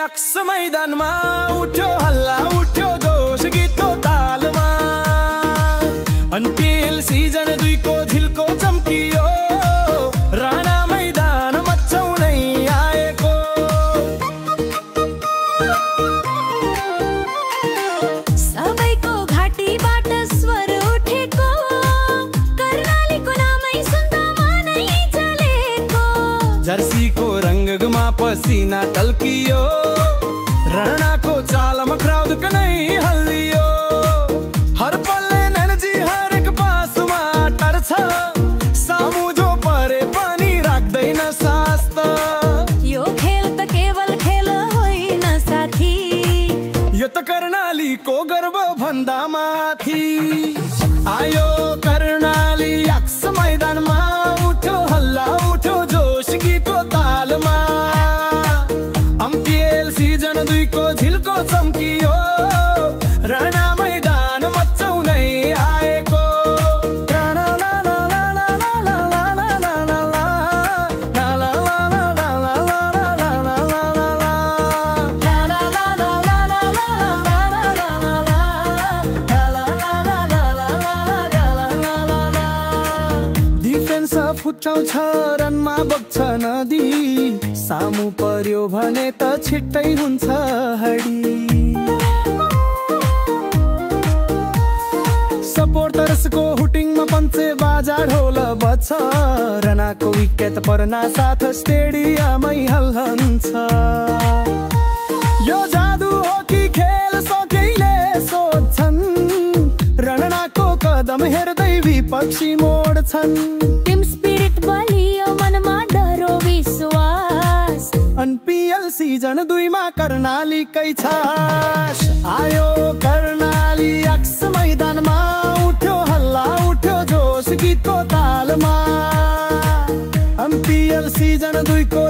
आक्स मैदानमा उठ्यो हल्ला उठ्यो जोस गीतको तालमा अनपिएल सिजन 2 को झिल्को चम्कियो राणा मैदान मचाउनै आएको सबैको घाटीबाट स्वर उठेको कर्णालीको नामै सुन्दा मनै जलेको जर्सीको रङ्गमा पसिना टल्कियो राणाको चालमा क्राउड कनै हल्लियो हर पल्ले ननजी हरेक पासमा टर्छ सामु जो परे पनि राख्दैन सास त यो खेल त केवल खेल होइन साथी यो त कर्णालीको गर्व भन्दा माथि आयो कर्णाली आक्स मैदानमा उठ्यो हल्ला उठ्यो जोस गीतको तालमा एमपीएल सिजन 2 को झिल्को चम्कियो राणा मैदान मचाउनै आएको डिफेन्स फुटाउँछ रनमा बग्छ नदी सामु पर्यो भने त छिट्टै हुन्छ हडी सपोर्टर्सको हुटिङमा पञ्चे बाजा ढोल बज्छ राणाको विकेट पर्ना साथ स्टेडियमै हल्लन्छ यो जादु हो कि खेल सकेले सोध्छन् राणाको कदम हेर्दै विपक्षी मोड्छन् टिम स्पिरिट बलियो मनमा डरो विश्वास अनपिएल सिजन 2 मा कर्णालीकै छास आयो कर्णाली आक्स मैदानमा उठ्यो हल्ला उठ्यो जोस गीतको तालमा एमपीएल सिजन 2 को